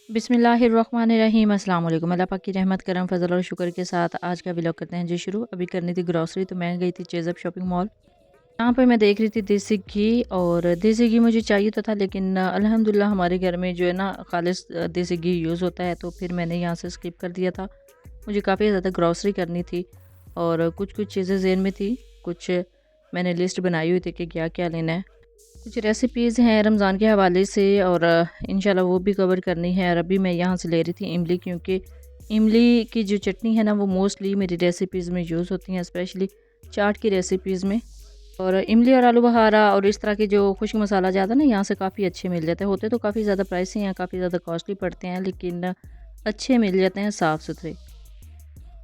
बिस्मिल्लाहिर्रहमानिर्रहीम। अस्सलाम वालेकुम। अल्लाह पाक की रहमत करम फजल और शुक्र के साथ आज का व्लॉग करते हैं जी शुरू। अभी करनी थी ग्रॉसरी, तो मैं गई थी चेज़अप शॉपिंग मॉल। यहाँ पे मैं देख रही थी देसी घी, और देसी घी मुझे चाहिए तो था, लेकिन अल्हम्दुलिल्लाह हमारे घर में जो है ना खालिस देसी घी यूज़ होता है, तो फिर मैंने यहाँ से स्किप कर दिया था। मुझे काफ़ी ज़्यादा ग्रॉसरी करनी थी और कुछ कुछ चीज़ें ज़हन में थी, कुछ मैंने लिस्ट बनाई हुई थी कि क्या क्या लेना है। कुछ रेसिपीज़ हैं रमज़ान के हवाले से, और इंशाल्लाह वो भी कवर करनी है। और अभी मैं यहाँ से ले रही थी इमली, क्योंकि इमली की जो चटनी है ना वो मोस्टली मेरी रेसिपीज़ में यूज़ होती हैं, स्पेशली चाट की रेसिपीज़ में। और इमली और आलू बहारा और इस तरह के जो खुश्क मसाला ज़्यादा ना यहाँ से काफ़ी अच्छे मिल जाते हैं। होते तो काफ़ी ज़्यादा प्राइसी हैं, काफ़ी ज़्यादा कॉस्टली पड़ते हैं, लेकिन अच्छे मिल जाते हैं, साफ़ सुथरे।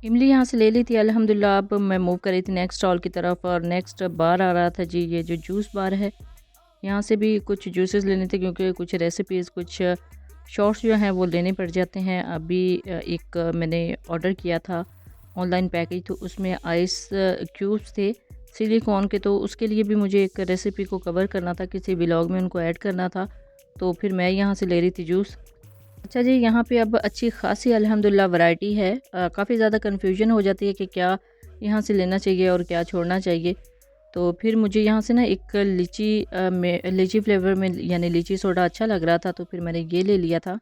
इमली यहाँ से ले ली थी अल्हम्दुलिल्लाह। अब मैं मूव कर रही थी नेक्स्ट स्टॉल की तरफ, और नेक्स्ट बार आ रहा था जी ये जो जूस बार है। यहाँ से भी कुछ जूसेस लेने थे, क्योंकि कुछ रेसिपीज़, कुछ शॉर्ट्स जो हैं वो लेने पड़ जाते हैं। अभी एक मैंने ऑर्डर किया था ऑनलाइन पैकेज, तो उसमें आइस क्यूब्स थे सिलिकॉन के, तो उसके लिए भी मुझे एक रेसिपी को कवर करना था, किसी व्लॉग में उनको ऐड करना था, तो फिर मैं यहाँ से ले रही थी जूस। अच्छा जी, यहाँ पे अब अच्छी खासी अल्हम्दुलिल्लाह वैरायटी है। काफ़ी ज़्यादा कन्फ्यूजन हो जाती है कि क्या यहाँ से लेना चाहिए और क्या छोड़ना चाहिए। तो फिर मुझे यहाँ से ना एक लीची फ्लेवर में यानी लीची सोडा अच्छा लग रहा था, तो फिर मैंने ये ले लिया था।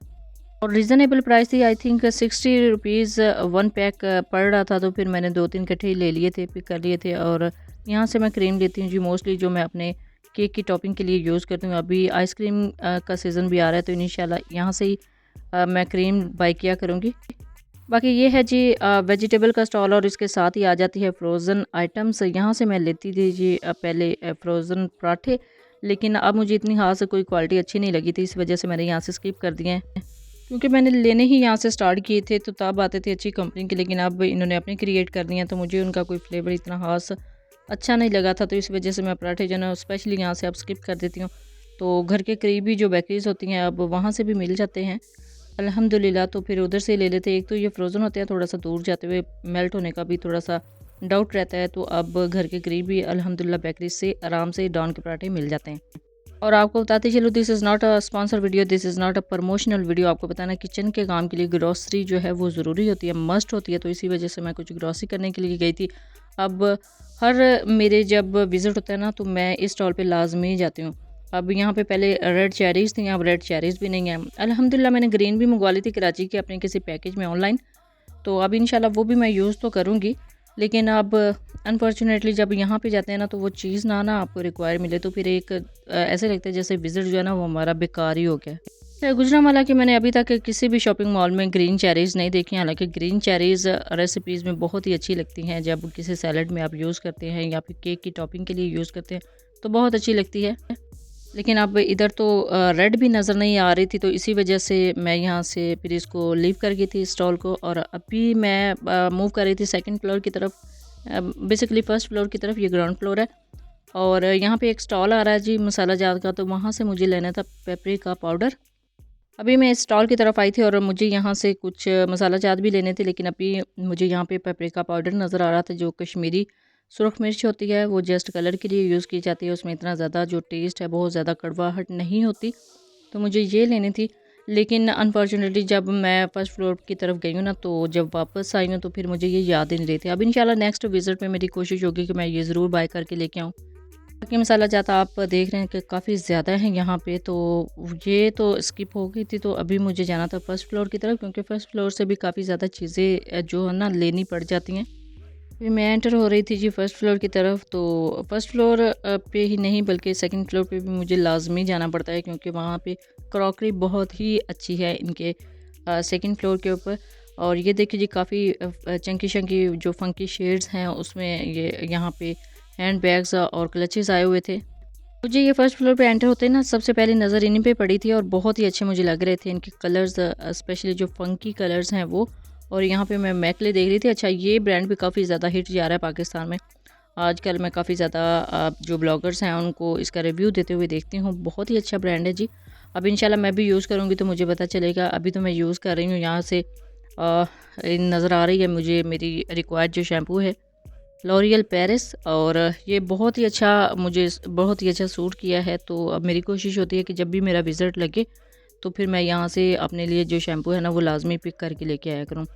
और रीज़नेबल प्राइस थी, I think 60 rupees one pack पड़ रहा था, तो फिर मैंने 2-3 इकट्ठे ही ले लिए थे, पिक कर लिए थे। और यहाँ से मैं क्रीम लेती हूँ जी, मोस्टली जो मैं अपने केक की टॉपिंग के लिए यूज़ करती हूँ। अभी आइसक्रीम का सीज़न भी आ रहा है, तो इंशाल्लाह यहाँ से ही मैं क्रीम बाई किया करूँगी। बाकी ये है जी वेजिटेबल का स्टॉल, और इसके साथ ही आ जाती है फ्रोज़न आइटम्स। यहाँ से मैं लेती थी जी पहले फ्रोज़न पराठे, लेकिन अब मुझे इतनी ख़ास कोई क्वालिटी अच्छी नहीं लगी थी, इस वजह से मैंने यहाँ से स्किप कर दिए हैं। क्योंकि मैंने लेने ही यहाँ से स्टार्ट किए थे, तो तब आते थे अच्छी कंपनी के, लेकिन अब इन्होंने अपने क्रिएट कर दिए हैं, तो मुझे उनका कोई फ्लेवर इतना ख़ास अच्छा नहीं लगा था, तो इस वजह से मैं पराठे जो है ना स्पेशली यहाँ से अब स्किप कर देती हूँ। तो घर के करीब ही जो बेकरीज़ होती हैं अब वहाँ से भी मिल जाते हैं अल्हम्दुलिल्लाह, तो फिर उधर से ले लेते हैं। एक तो ये फ्रोज़न होते हैं, थोड़ा-सा दूर जाते हुए मेल्ट होने का भी थोड़ा-सा डाउट रहता है, तो अब घर के करीब ही अल्हम्दुलिल्लाह बेकरी से आराम से डॉन के पराठे मिल जाते हैं। और आपको बताते चलो, this is not a sponsor video, this is not a promotional video. आपको बताना किचन के काम के लिए ग्रॉसरी जो है वो ज़रूरी होती है, मस्ट होती है, तो इसी वजह से मैं कुछ ग्रॉसरी करने के लिए गई थी। अब हर मेरे जब विज़िट होता है ना, तो मैं इस स्टॉल पे लाज़मी जाती हूँ। अब यहाँ पे पहले रेड चेरीज़ थी, अब रेड चेरीज़ भी नहीं है। अल्हम्दुलिल्लाह मैंने ग्रीन भी मंगवा ली थी कराची के अपने किसी पैकेज में ऑनलाइन, तो अब इंशाल्लाह वो भी मैं यूज़ तो करूँगी। लेकिन अब अनफॉर्चुनेटली जब यहाँ पे जाते हैं ना, तो वो चीज़ ना आपको रिक्वायर मिले, तो फिर एक ऐसे लगता है जैसे विज़िट जो है ना वो हमारा बेकार ही हो गया। गुजरांवाला कि मैंने अभी तक किसी भी शॉपिंग मॉल में ग्रीन चेरीज़ नहीं देखी, हालांकि ग्रीन चेरीज़ रेसिपीज़ में बहुत ही अच्छी लगती हैं। जब किसी सैलड में आप यूज़ करते हैं या फिर केक की टॉपिंग के लिए यूज़ करते हैं, तो बहुत अच्छी लगती है। लेकिन अब इधर तो रेड भी नज़र नहीं आ रही थी, तो इसी वजह से मैं यहाँ से फिर इसको लीव कर गई थी स्टॉल को। और अभी मैं मूव कर रही थी सेकंड फ्लोर की तरफ, बेसिकली फ़र्स्ट फ्लोर की तरफ, ये ग्राउंड फ्लोर है। और यहाँ पे एक स्टॉल आ रहा है जी मसाला जात का, तो वहाँ से मुझे लेना था पेपरिका पाउडर। अभी मैं इस स्टॉल की तरफ आई थी और मुझे यहाँ से कुछ मसाला जात भी लेने थे, लेकिन अभी मुझे यहाँ पे पेपरिका पाउडर नज़र आ रहा था, जो कश्मीरी सुरख मिर्च होती है, वो जस्ट कलर के लिए यूज़ की जाती है। उसमें इतना ज़्यादा जो टेस्ट है बहुत ज़्यादा कड़वाहट नहीं होती, तो मुझे ये लेनी थी। लेकिन अनफॉर्चुनेटली जब मैं फ़र्स्ट फ्लोर की तरफ गई हूँ ना, तो जब वापस आई हूँ तो फिर मुझे ये याद ही नहीं रही थी। अब इंशाल्लाह नेक्स्ट विज़िट में मेरी कोशिश होगी कि मैं ये ज़रूर बाय करके लेके आऊँ। बाकी मसाला जाता आप देख रहे हैं कि काफ़ी ज़्यादा है यहाँ पे, तो ये तो स्किप हो गई थी। तो अभी मुझे जाना था फ़र्स्ट फ्लोर की तरफ, क्योंकि फ़र्स्ट फ्लोर से भी काफ़ी ज़्यादा चीज़ें जो है ना लेनी पड़ जाती हैं। फिर मैं एंटर हो रही थी जी फर्स्ट फ्लोर की तरफ, तो फर्स्ट फ्लोर पे ही नहीं बल्कि सेकंड फ्लोर पे भी मुझे लाजमी जाना पड़ता है, क्योंकि वहाँ पे क्रॉकरी बहुत ही अच्छी है इनके सेकंड फ्लोर के ऊपर। और ये देखिए जी काफ़ी चंकी शंकी जो फंकी शेड्स हैं उसमें ये यहाँ पे हैंड बैग्स और क्लचेस आए हुए थे। मुझे ये फर्स्ट फ्लोर पे एंटर होते ही ना सबसे पहले नज़र इन्हीं पे पड़ी थी, और बहुत ही अच्छे मुझे लग रहे थे इनके कलर्स, स्पेशली जो फंकी कलर्स हैं वो। और यहाँ पे मैं मैकले देख रही थी। अच्छा, ये ब्रांड भी काफ़ी ज़्यादा हिट जा रहा है पाकिस्तान में आजकल। मैं काफ़ी ज़्यादा जो ब्लॉगर्स हैं उनको इसका रिव्यू देते हुए देखती हूँ। बहुत ही अच्छा ब्रांड है जी। अब इंशाल्लाह मैं भी यूज़ करूँगी तो मुझे पता चलेगा। अभी तो मैं यूज़ कर रही हूँ, यहाँ से नज़र आ रही है मुझे मेरी रिक्वायर्ड जो शैम्पू है लॉरियल पेरिस, और ये बहुत ही अच्छा, मुझे बहुत ही अच्छा सूट किया है। तो अब मेरी कोशिश होती है कि जब भी मेरा विज़िट लगे तो फिर मैं यहाँ से अपने लिए जो शैम्पू है ना वो लाजमी पिक करके लेके आया करूँ।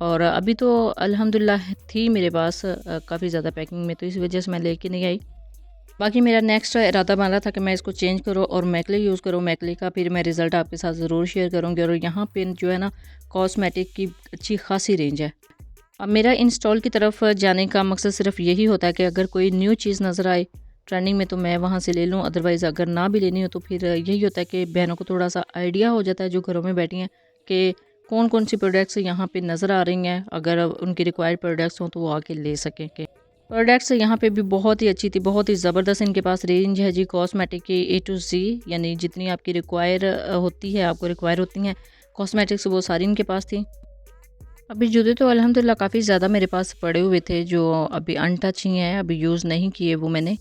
और अभी तो अल्हम्दुलिल्लाह थी मेरे पास काफ़ी ज़्यादा पैकिंग में, तो इस वजह से मैं लेके नहीं आई। बाकी मेरा नेक्स्ट इरादा बना था कि मैं इसको चेंज करूँ और मैकले यूज़ करूँ। मैकले का फिर मैं रिज़ल्ट आपके साथ ज़रूर शेयर करूँगी। और यहाँ पे जो है ना कॉस्मेटिक की अच्छी खासी रेंज है। अब मेरा इन स्टॉल की तरफ जाने का मकसद सिर्फ यही होता है कि अगर कोई न्यू चीज़ नज़र आए ट्रेंडिंग में तो मैं वहाँ से ले लूँ, अदरवाइज़ अगर ना भी लेनी हो तो फिर यही होता है कि बहनों को थोड़ा सा आइडिया हो जाता है जो घरों में बैठी हैं कि कौन कौन सी प्रोडक्ट्स यहाँ पे नज़र आ रही हैं। अगर उनकी रिक्वायर्ड प्रोडक्ट्स हों तो वो आके ले सकें। कि प्रोडक्ट्स यहाँ पे भी बहुत ही अच्छी थी, बहुत ही ज़बरदस्त इनके पास रेंज है जी कॉस्मेटिक की A to Z, यानी जितनी आपकी रिक्वायर होती है, आपको रिक्वायर होती हैं कॉस्मेटिक्स वो सारी इनके पास थी। अभी जूते तो अल्हम्दुलिल्लाह काफ़ी ज़्यादा मेरे पास पड़े हुए थे जो अभी अनटच ही हैं, अभी यूज़ नहीं किए वो मैंने।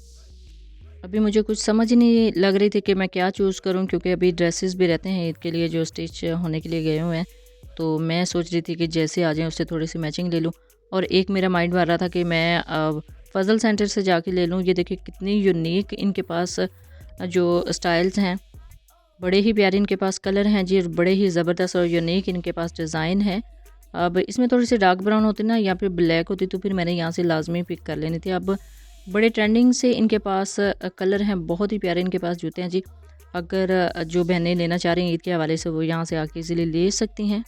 अभी मुझे कुछ समझ ही नहीं लग रही थी कि मैं क्या चूज़ करूं, क्योंकि अभी ड्रेसेस भी रहते हैं ईद के लिए जो स्टिच होने के लिए गए हुए हैं। तो मैं सोच रही थी कि जैसे आ जाएँ उससे थोड़ी सी मैचिंग ले लूं। और एक मेरा माइंड बन रहा था कि मैं फ़ज़ल सेंटर से जाके ले लूं। ये देखिए कितनी यूनिक इनके पास जो स्टाइल्स हैं, बड़े ही प्यारे इनके पास कलर हैं जी, बड़े ही ज़बरदस्त और यूनिक इनके पास डिज़ाइन है। अब इसमें थोड़ी सी डार्क ब्राउन होती ना या फिर ब्लैक होती तो फिर मैंने यहाँ से लाजमी पिक कर लेनी थी। अब बड़े ट्रेंडिंग से इनके पास कलर हैं, बहुत ही प्यारे इनके पास जूते हैं जी। अगर जो बहनें लेना चाह रही हैं ईद के हवाले से वो यहाँ से आके इजीली ले सकती हैं।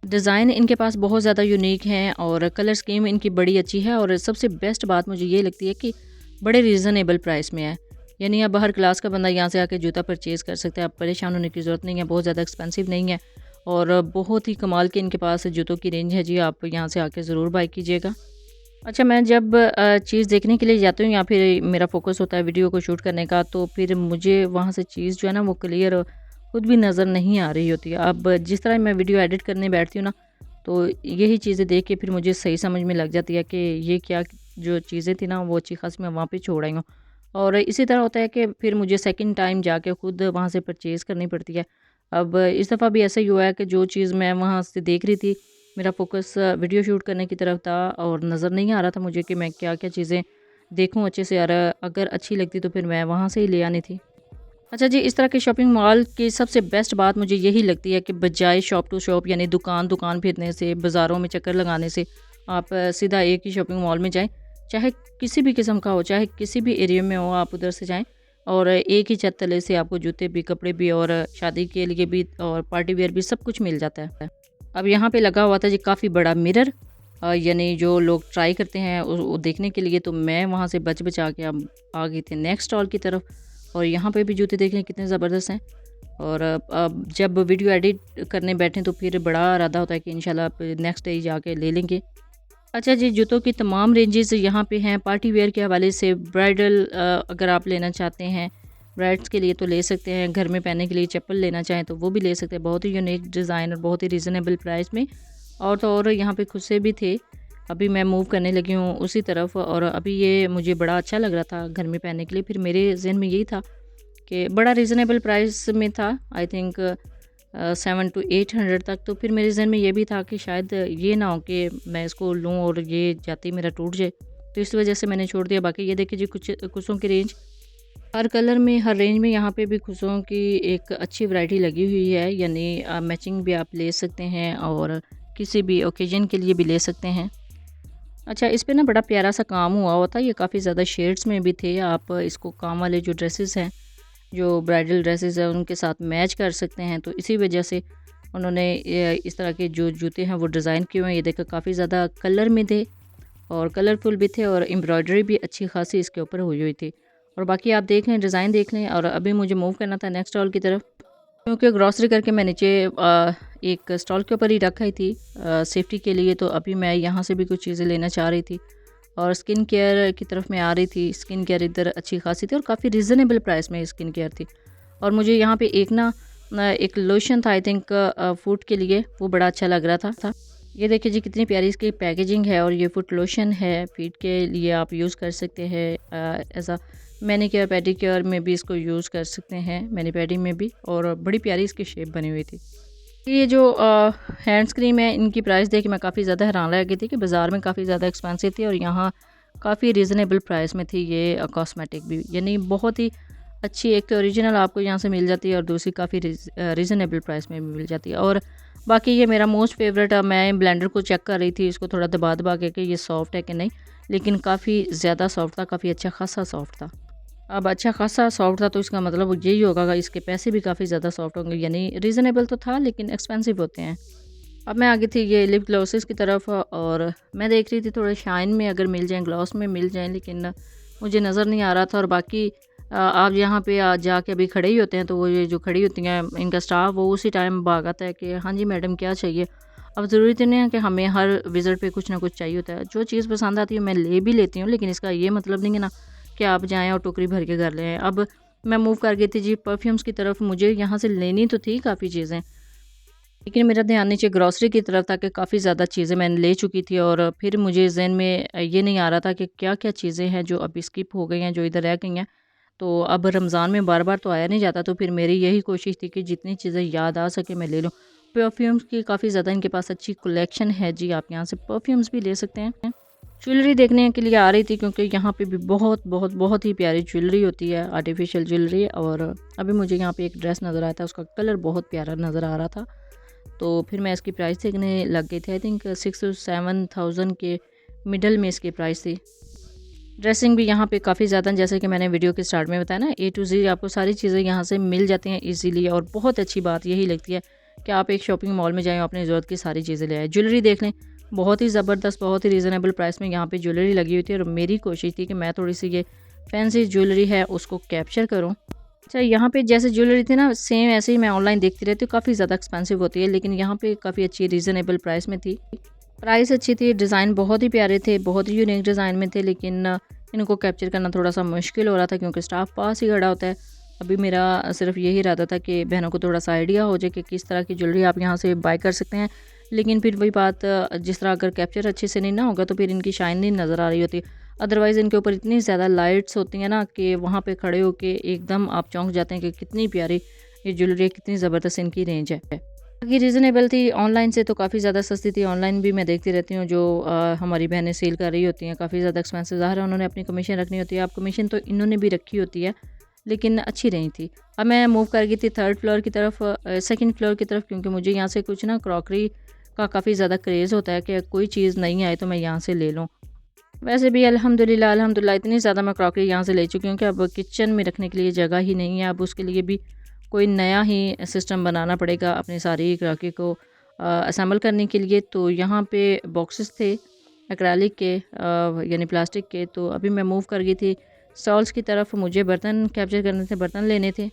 डिज़ाइन इनके पास बहुत ज़्यादा यूनिक हैं और कलर स्कीम इनकी बड़ी अच्छी है। और सबसे बेस्ट बात मुझे ये लगती है कि बड़े रीज़नेबल प्राइस में है, यानी अब हर क्लास का बंदा यहाँ से आके जूता परचेज़ कर सकता है। अब परेशान होने की ज़रूरत नहीं है, बहुत ज़्यादा एक्सपेंसिव नहीं है और बहुत ही कमाल के इनके पास जूतों की रेंज है जी। आप यहाँ से आके ज़रूर बाय कीजिएगा। अच्छा, मैं जब चीज़ देखने के लिए जाती हूँ या फिर मेरा फ़ोकस होता है वीडियो को शूट करने का, तो फिर मुझे वहाँ से चीज़ जो है ना वो क्लियर खुद भी नज़र नहीं आ रही होती है। अब जिस तरह मैं वीडियो एडिट करने बैठती हूँ ना, तो यही चीज़ें देख के फिर मुझे सही समझ में लग जाती है कि ये क्या जो चीज़ें थी ना वो अच्छी खासी मैं वहाँ पे छोड़ आई हूँ। और इसी तरह होता है कि फिर मुझे सेकंड टाइम जाके खुद वहाँ से परचेज़ करनी पड़ती है। अब इस दफ़ा भी ऐसा ही हुआ है कि जो चीज़ मैं वहाँ से देख रही थी, मेरा फ़ोकस वीडियो शूट करने की तरफ था और नज़र नहीं आ रहा था मुझे कि मैं क्या-क्या चीज़ें देखूँ अच्छे से। और अगर अच्छी लगती तो फिर मैं वहाँ से ही ले आनी थी। अच्छा जी, इस तरह के शॉपिंग मॉल की सबसे बेस्ट बात मुझे यही लगती है कि बजाय शॉप टू शॉप यानी दुकान फिरने से, बाज़ारों में चक्कर लगाने से, आप सीधा एक ही शॉपिंग मॉल में जाएँ। चाहे किसी भी किस्म का हो, चाहे किसी भी एरिया में हो, आप उधर से जाएँ और एक ही छत तले से आपको जूते भी, कपड़े भी और शादी के लिए भी और पार्टी वेयर भी सब कुछ मिल जाता है। अब यहाँ पे लगा हुआ था जी काफ़ी बड़ा मिरर, यानी जो लोग ट्राई करते हैं वो देखने के लिए। तो मैं वहाँ से बचा के अब आ गई थी नेक्स्ट स्टॉल की तरफ। और यहाँ पे भी जूते देखें कितने ज़बरदस्त हैं। और अब जब वीडियो एडिट करने बैठें तो फिर बड़ा इरादा होता है कि इंशाल्लाह आप नेक्स्ट डे ही जाके ले लेंगे। अच्छा जी, जूतों की तमाम रेंजेस यहाँ पे हैं। पार्टी वेयर के हवाले से ब्राइडल अगर आप लेना चाहते हैं, ब्राइड्स के लिए तो ले सकते हैं। घर में पहनने के लिए चप्पल लेना चाहें तो वो भी ले सकते हैं। बहुत ही यूनिक डिज़ाइन और बहुत ही रीज़नेबल प्राइस में। और तो और यहाँ पे खुद से भी थे। अभी मैं मूव करने लगी हूँ उसी तरफ और अभी ये मुझे बड़ा अच्छा लग रहा था घर में पहनने के लिए। फिर मेरे ज़हन में यही था कि बड़ा रीज़नेबल प्राइस में था, आई थिंक 700 to 800 तक। तो फिर मेरे ज़हन में ये भी था कि शायद ये ना हो कि मैं इसको लूँ और ये जाते ही मेरा टूट जाए, तो इस वजह से मैंने छोड़ दिया। बाकी ये देखिए जी कुछ कुर्सों की रेंज, हर कलर में, हर रेंज में यहाँ पे भी कुर्सों की एक अच्छी वैरायटी लगी हुई है। यानी मैचिंग भी आप ले सकते हैं और किसी भी ओकेजन के लिए भी ले सकते हैं। अच्छा, इस पे ना बड़ा प्यारा सा काम हुआ होता है, ये काफ़ी ज़्यादा शेड्स में भी थे। आप इसको काम वाले जो ड्रेसेस हैं, जो ब्राइडल ड्रेसेस हैं उनके साथ मैच कर सकते हैं। तो इसी वजह से उन्होंने इस तरह के जो जूते हैं वो डिज़ाइन किए हुए हैं। ये देखो काफ़ी ज़्यादा कलर में थे और कलरफुल भी थे और एम्ब्रॉयडरी भी अच्छी खासी इसके ऊपर हुई हुई थी। और बाकी आप देख लें, डिज़ाइन देख लें। और अभी मुझे मूव करना था नेक्स्ट स्टॉल की तरफ, क्योंकि ग्रॉसरी करके मैं नीचे एक स्टॉल के ऊपर ही रखा ही थी सेफ्टी के लिए। तो अभी मैं यहाँ से भी कुछ चीज़ें लेना चाह रही थी और स्किन केयर की तरफ मैं आ रही थी। स्किन केयर इधर अच्छी खासी थी और काफ़ी रिजनेबल प्राइस में स्किन केयर थी। और मुझे यहाँ पे एक लोशन था, आई थिंक फूट के लिए, वो बड़ा अच्छा लग रहा था। ये देखिए जी कितनी प्यारी इसकी पैकेजिंग है। और ये फुट लोशन है, फीट के लिए आप यूज़ कर सकते हैं। एज अ मैनीक्योर पेडिक्योर में भी इसको यूज़ कर सकते हैं, मैनी पेडी में भी। और बड़ी प्यारी इसकी शेप बनी हुई थी। ये जो हैंड्स क्रीम है, इनकी प्राइस देख के मैं काफ़ी ज़्यादा हैरान रह गई थी कि बाज़ार में काफ़ी ज़्यादा एक्सपेंसिव थी और यहाँ काफ़ी रीज़नेबल प्राइस में थी ये कॉस्मेटिक भी। यानी बहुत ही अच्छी, एक तो ओरिजिनल आपको यहाँ से मिल जाती है और दूसरी काफ़ी रीज़नेबल प्राइस में भी मिल जाती है। और बाकी ये मेरा मोस्ट फेवरेट, मैं ब्लेंडर को चेक कर रही थी, इसको थोड़ा दबा दबा के कि ये सॉफ्ट है कि नहीं, लेकिन काफ़ी ज़्यादा सॉफ्ट था, काफ़ी अच्छा खासा सॉफ्ट था। अब अच्छा खासा सॉफ्ट था तो इसका मतलब यही होगा कि इसके पैसे भी काफ़ी ज़्यादा सॉफ्ट होंगे, यानी रीज़नेबल तो था लेकिन एक्सपेंसिव होते हैं। अब मैं आ गई थी ये लिप ग्लॉसेस की तरफ और मैं देख रही थी थोड़े शाइन में अगर मिल जाएँ, ग्लॉस में मिल जाएँ, लेकिन मुझे नज़र नहीं आ रहा था। और बाकी आप यहाँ पे जाके अभी खड़े ही होते हैं तो वो ये जो खड़ी होती हैं इनका स्टाफ, वो उसी टाइम भाग आता है कि हाँ जी मैडम क्या चाहिए। अब ज़रूरी तो नहीं है कि हमें हर विज़िट पे कुछ ना कुछ चाहिए होता है, जो चीज़ पसंद आती है मैं ले भी लेती हूँ, लेकिन इसका ये मतलब नहीं है ना कि आप जाएँ और टोकरी भर के घर ले आएँ। अब मैं मूव कर गई थी जी परफ्यूम्स की तरफ, मुझे यहाँ से लेनी तो थी काफ़ी चीज़ें, लेकिन मेरा ध्यान नीचे ग्रॉसरी की तरफ था कि काफ़ी ज़्यादा चीज़ें मैंने ले चुकी थी और फिर मुझे ज़हन में ये नहीं आ रहा था कि क्या-क्या चीज़ें हैं जो अभी स्किप हो गई हैं, जो इधर रह गई हैं। तो अब रमज़ान में बार-बार तो आया नहीं जाता, तो फिर मेरी यही कोशिश थी कि जितनी चीज़ें याद आ सके मैं ले लूँ। परफ्यूम्स की काफ़ी ज़्यादा इनके पास अच्छी कलेक्शन है जी, आप यहाँ से परफ्यूम्स भी ले सकते हैं। ज्वेलरी देखने के लिए आ रही थी क्योंकि यहाँ पे भी बहुत बहुत बहुत ही प्यारी ज्वेलरी होती है, आर्टिफिशियल ज्वेलरी। और अभी मुझे यहाँ पे एक ड्रेस नज़र आया था, उसका कलर बहुत प्यारा नज़र आ रहा था। तो फिर मैं इसकी प्राइस देखने लग गई थी, आई थिंक 6 to 7,000 के मिडल में इसकी प्राइस थी। ड्रेसिंग भी यहाँ पे काफ़ी ज़्यादा, जैसे कि मैंने वीडियो के स्टार्ट में बताया ना, ए टू ज़ेड आपको सारी चीज़ें यहाँ से मिल जाती हैं इजीली। और बहुत अच्छी बात यही लगती है कि आप एक शॉपिंग मॉल में जाएँ, अपनी ज़रूरत की सारी चीज़ें ले आएँ। ज्वेलरी देख लें, बहुत ही ज़बरदस्त, बहुत ही रीज़नेबल प्राइस में यहाँ पे ज्वेलरी लगी हुई थी और मेरी कोशिश थी कि मैं थोड़ी-सी ये फैंसी ज्वेलरी है उसको कैप्चर करूँ। अच्छा, यहाँ पे जैसे ज्वेलरी थी ना, सेम ऐसे ही मैं ऑनलाइन देखती रहती हूँ, काफ़ी ज़्यादा एक्सपेंसिव होती है, लेकिन यहाँ पे काफ़ी अच्छी रीज़नेबल प्राइस में थी। प्राइस अच्छी थी, डिज़ाइन बहुत ही प्यारे थे, बहुत ही यूनिक डिज़ाइन में थे, लेकिन इनको कैप्चर करना थोड़ा-सा मुश्किल हो रहा था क्योंकि स्टाफ पास ही खड़ा होता है। अभी मेरा सिर्फ यही इरादा था कि बहनों को थोड़ा-सा आइडिया हो जाए कि किस तरह की ज्वेलरी आप यहाँ से बाय कर सकते हैं। लेकिन फिर वही बात, जिस तरह अगर कैप्चर अच्छे से नहीं ना होगा तो फिर इनकी शाइन नहीं नज़र आ रही होती। अदरवाइज़ इनके ऊपर इतनी ज़्यादा लाइट्स होती हैं ना कि वहाँ पे खड़े होके एकदम आप चौंक जाते हैं कि कितनी प्यारी ये ज्वेलरी है, कितनी ज़बरदस्त इनकी रेंज है। बाकी रीज़नेबल थी, ऑनलाइन से तो काफ़ी ज़्यादा सस्ती थी। ऑनलाइन भी मैं देखती रहती हूँ जो हमारी बहनें सेल कर रही होती हैं, काफ़ी ज़्यादा एक्सपेंसिव, ज़ाहिर है उन्होंने अपनी कमीशन रखनी होती है। अब कमीशन तो इन्होंने भी रखी होती है, लेकिन अच्छी रही थी। अब मैं मूव कर गई थी थर्ड फ्लोर की तरफ, सेकंड फ्लोर की तरफ, क्योंकि मुझे यहाँ से कुछ ना क्रॉकरी का काफ़ी ज़्यादा क्रेज़ होता है कि कोई चीज़ नई आए तो मैं यहाँ से ले लूँ। वैसे भी अल्हम्दुलिल्लाह अल्हम्दुलिल्लाह इतनी ज़्यादा मैं क्रॉकरी यहाँ से ले चुकी हूँ कि अब किचन में रखने के लिए जगह ही नहीं है। अब उसके लिए भी कोई नया ही सिस्टम बनाना पड़ेगा अपनी सारी क्रॉकरी को असेंबल करने के लिए। तो यहाँ पे बॉक्सेस थे एक्रेलिक के, यानी प्लास्टिक के। तो अभी मैं मूव कर गई थी स्टॉल्स की तरफ, मुझे बर्तन कैप्चर करने थे, बर्तन लेने थे।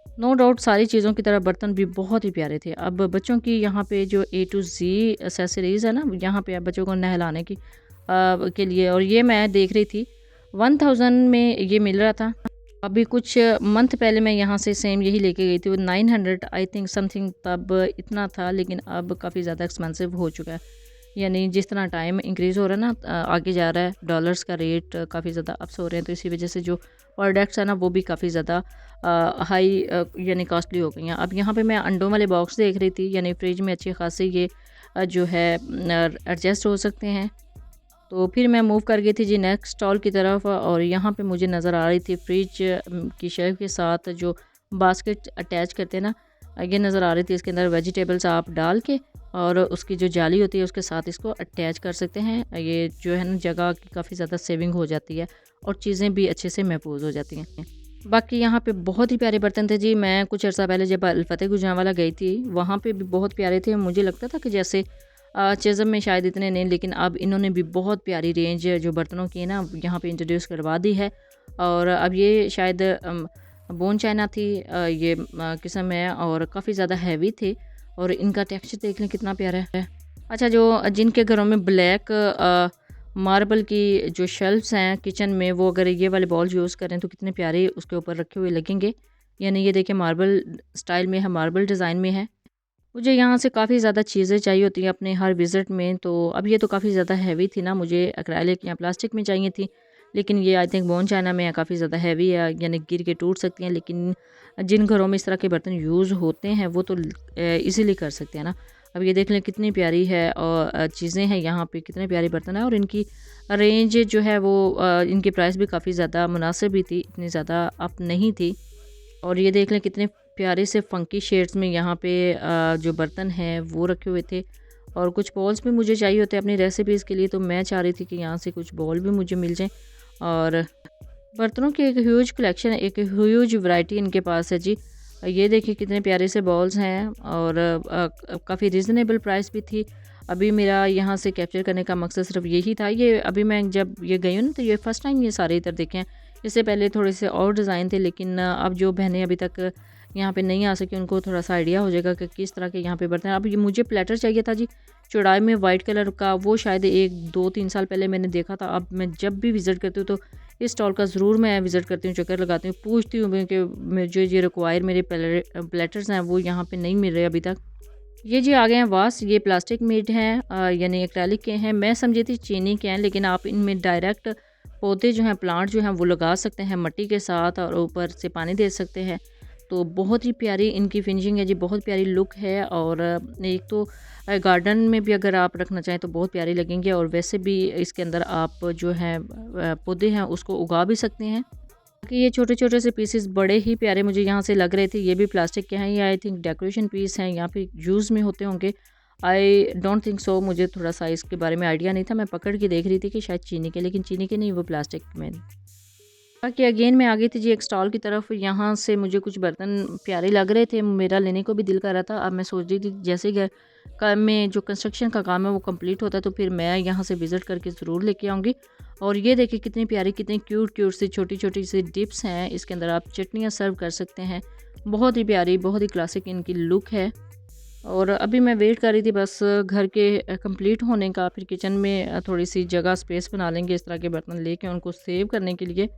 नो डाउट सारी चीज़ों की तरह बर्तन भी बहुत ही प्यारे थे। अब बच्चों की यहाँ पे जो ए टू ज़ी एक्सेसरीज़ है ना, यहाँ पे अब बच्चों को नहलाने की के लिए, और ये मैं देख रही थी 1000 में ये मिल रहा था। अभी कुछ मंथ पहले मैं यहाँ से सेम यही लेके गई थी, वो 900 आई थिंक समथिंग तब इतना था, लेकिन अब काफ़ी ज़्यादा एक्सपेंसिव हो चुका है। यानी जिस तरह टाइम इंक्रीज़ हो रहा है ना, आगे जा रहा है, डॉलर्स का रेट काफ़ी ज़्यादा अप्स हो रहे हैं, तो इसी वजह से जो प्रोडक्ट्स हैं ना वो भी काफ़ी ज़्यादा हाई यानी कॉस्टली हो गई हैं। अब यहाँ पे मैं अंडों वाले बॉक्स देख रही थी, यानी फ्रिज में अच्छे खासे ये जो है एडजस्ट हो सकते हैं। तो फिर मैं मूव कर गई थी जी नेक्स्ट स्टॉल की तरफ, और यहाँ पे मुझे नज़र आ रही थी फ्रिज की शेल्फ के साथ जो बास्केट अटैच करते हैं ना, ये नज़र आ रही थी। इसके अंदर वेजिटेबल्स आप डाल के और उसकी जो जाली होती है उसके साथ इसको अटैच कर सकते हैं। ये जो है ना जगह की काफ़ी ज़्यादा सेविंग हो जाती है और चीज़ें भी अच्छे से महफूज हो जाती हैं। बाकी यहाँ पे बहुत ही प्यारे बर्तन थे जी। मैं कुछ अर्सा पहले जब अल-फतेह गुजरांवाला गई थी, वहाँ पे भी बहुत प्यारे थे। मुझे लगता था कि जैसे चेज़म में शायद इतने नहीं, लेकिन अब इन्होंने भी बहुत प्यारी रेंज जो बर्तनों की है ना यहाँ पे इंट्रोड्यूस करवा दी है। और अब ये शायद बोन चाइना थी ये किस्म है, और काफ़ी ज़्यादा हैवी थे, और इनका टेक्सचर देख लें कितना प्यारा है। अच्छा, जो जिनके घरों में ब्लैक मार्बल की जो शेल्फ्स हैं किचन में, वो अगर ये वाले बॉल यूज़ करें तो कितने प्यारे उसके ऊपर रखे हुए लगेंगे। यानी ये देखिए मार्बल स्टाइल में है, मार्बल डिज़ाइन में है। मुझे यहाँ से काफ़ी ज़्यादा चीज़ें चाहिए होती हैं अपने हर विज़िट में, तो अब ये तो काफ़ी ज़्यादा हैवी थी ना, मुझे एक्रेलिक या प्लास्टिक में चाहिए थी, लेकिन ये आई थिंक बोन चाइना में है, काफ़ी ज़्यादा हैवी है, यानी गिर के टूट सकती हैं। लेकिन जिन घरों में इस तरह के बर्तन यूज़ होते हैं वो तो इजीली कर सकते हैं ना। अब ये देख लें कितनी प्यारी है और चीज़ें हैं यहाँ पे, कितने प्यारे बर्तन है और इनकी रेंज जो है वो इनकी प्राइस भी काफ़ी ज़्यादा मुनासिब भी थी, इतनी ज़्यादा अप नहीं थी। और ये देख लें कितने प्यारे से फंकी शेड्स में यहाँ पे जो बर्तन हैं वो रखे हुए थे। और कुछ बॉल्स भी मुझे चाहिए होते हैं अपनी रेसिपीज़ के लिए, तो मैं चाह रही थी कि यहाँ से कुछ बॉल भी मुझे मिल जाएँ। और बर्तनों की एक ह्यूज कलेक्शन है, एक ह्यूज वैरायटी इनके पास है जी। ये देखिए कितने प्यारे से बॉल्स हैं और काफ़ी रीज़नेबल प्राइस भी थी। अभी मेरा यहाँ से कैप्चर करने का मकसद सिर्फ यही था। ये अभी मैं जब ये गई हूँ ना, तो ये फ़र्स्ट टाइम ये सारे इधर देखे हैं। इससे पहले थोड़े से और डिज़ाइन थे, लेकिन अब जो बहनें अभी तक यहाँ पे नहीं आ सकी उनको थोड़ा सा आइडिया हो जाएगा कि किस तरह के यहाँ पे बर्तन हैं। अब ये मुझे प्लेटर चाहिए था जी, चौड़ाई में वाइट कलर का। वो शायद 1-2-3 साल पहले मैंने देखा था। अब मैं जब भी विज़िट करती हूँ तो इस स्टॉल का ज़रूर मैं विज़िट करती हूँ, चक्कर लगाती हूँ, पूछती हूँ मैं कि मुझे ये रिक्वायर मेरे प्लेटर्स हैं वो यहाँ पे नहीं मिल रहे अभी तक। ये जी आ गए हैं वास, ये प्लास्टिक मेड हैं, यानी एक्रेलिक के हैं। मैं समझी थी चीनी के हैं, लेकिन आप इनमें डायरेक्ट पौधे जो हैं, प्लांट जो हैं वो लगा सकते हैं मिट्टी के साथ और ऊपर से पानी दे सकते हैं। तो बहुत ही प्यारी इनकी फिनिशिंग है जी, बहुत प्यारी लुक है। और एक तो गार्डन में भी अगर आप रखना चाहें तो बहुत प्यारे लगेंगे, और वैसे भी इसके अंदर आप जो है पौधे हैं उसको उगा भी सकते हैं। कि ये छोटे-छोटे से पीसेस बड़े ही प्यारे मुझे यहाँ से लग रहे थे। ये भी प्लास्टिक के हैं, ये आई थिंक डेकोरेशन पीस हैं, यहाँ पे यूज़ में होते होंगे। आई डोंट थिंक सो, मुझे थोड़ा-सा इसके बारे में आइडिया नहीं था। मैं पकड़ के देख रही थी कि शायद चीनी के, लेकिन चीनी के नहीं, वो प्लास्टिक में। बाकी अगेन मैं आ गई थी जी एक स्टॉल की तरफ। यहाँ से मुझे कुछ बर्तन प्यारे लग रहे थे, मेरा लेने को भी दिल कर रहा था। अब मैं सोच रही थी जैसे घर का में जो कंस्ट्रक्शन का काम है वो कंप्लीट होता है तो फिर मैं यहाँ से विज़िट करके ज़रूर लेके आऊँगी। और ये देखिए कितनी प्यारी, कितनी क्यूट क्यूट सी छोटी-छोटी सी डिप्स हैं। इसके अंदर आप चटनियाँ सर्व कर सकते हैं। बहुत ही प्यारी, बहुत ही क्लासिक इनकी लुक है। और अभी मैं वेट कर रही थी बस घर के कंप्लीट होने का, फिर किचन में थोड़ी सी जगह स्पेस बना लेंगे इस तरह के बर्तन लेके उनको सेव करने के लिए।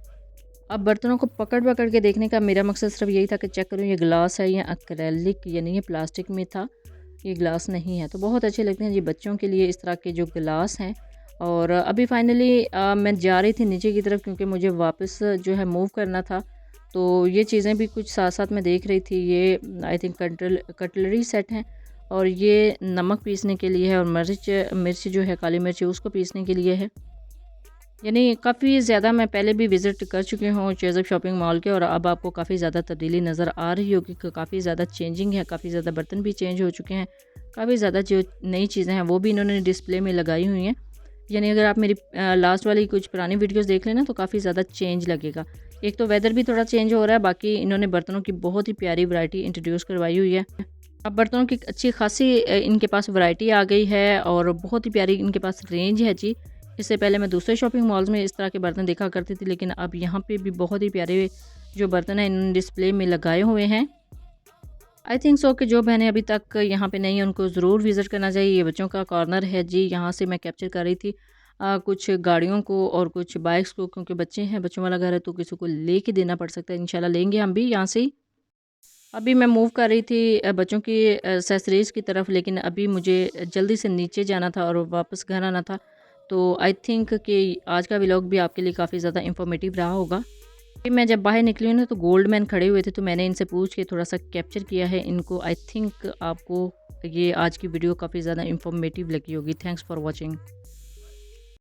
अब बर्तनों को पकड़-पकड़ के देखने का मेरा मकसद सिर्फ यही था कि चेक करूँ ये ग्लास है या एक्रेलिक, यानी ये प्लास्टिक में था, ये ग्लास नहीं है। तो बहुत अच्छे लगते हैं जी बच्चों के लिए इस तरह के जो ग्लास हैं। और अभी फाइनली मैं जा रही थी नीचे की तरफ, क्योंकि मुझे वापस जो है मूव करना था। तो ये चीज़ें भी कुछ साथ-साथ मैं देख रही थी। ये आई थिंक कटलरी सेट हैं, और ये नमक पीसने के लिए है, और मिर्च जो है काली मिर्च उसको पीसने के लिए है। यानी काफ़ी ज़्यादा मैं पहले भी विज़िट कर चुकी हूँ चेज़अप शॉपिंग मॉल के, और अब आपको काफ़ी ज़्यादा तब्दीली नज़र आ रही होगी कि काफ़ी ज़्यादा चेंजिंग है, काफ़ी ज़्यादा बर्तन भी चेंज हो चुके हैं, काफ़ी ज़्यादा जो नई चीज़ें हैं वो भी इन्होंने डिस्प्ले में लगाई हुई हैं। यानी अगर आप मेरी लास्ट वाली कुछ पुरानी वीडियोस देख लें ना तो काफ़ी ज़्यादा चेंज लगेगा। एक तो वेदर भी थोड़ा चेंज हो रहा है, बाकी इन्होंने बर्तनों की बहुत ही प्यारी वैरायटी इंट्रोड्यूस करवाई हुई है। अब बर्तनों की अच्छी खासी इनके पास वैरायटी आ गई है, और बहुत ही प्यारी इनके पास रेंज है जी। इससे पहले मैं दूसरे शॉपिंग मॉल्स में इस तरह के बर्तन देखा करती थी, लेकिन अब यहाँ पे भी बहुत ही प्यारे जो बर्तन हैं इन्होंने डिस्प्ले में लगाए हुए हैं। आई थिंक सो कि जो बहनें अभी तक यहाँ पे नहीं हैं उनको ज़रूर विज़िट करना चाहिए। ये बच्चों का कॉर्नर है जी, यहाँ से मैं कैप्चर कर रही थी कुछ गाड़ियों को और कुछ बाइक्स को, क्योंकि बच्चे हैं, बच्चों वाला घर है तो किसी को लेके देना पड़ सकता है। इंशाल्लाह लेंगे हम भी यहाँ से ही। अभी मैं मूव कर रही थी बच्चों की एक्सेसरीज़ की तरफ, लेकिन अभी मुझे जल्दी से नीचे जाना था और वापस घर आना था। तो आई थिंक कि आज का व्लॉग भी आपके लिए काफ़ी ज़्यादा इंफॉर्मेटिव रहा होगा। कि मैं जब बाहर निकली हूँ ना तो गोल्डमैन खड़े हुए थे, तो मैंने इनसे पूछ के थोड़ा सा कैप्चर किया है इनको। आई थिंक आपको ये आज की वीडियो काफ़ी ज़्यादा इंफॉर्मेटिव लगी होगी। Thanks for watching.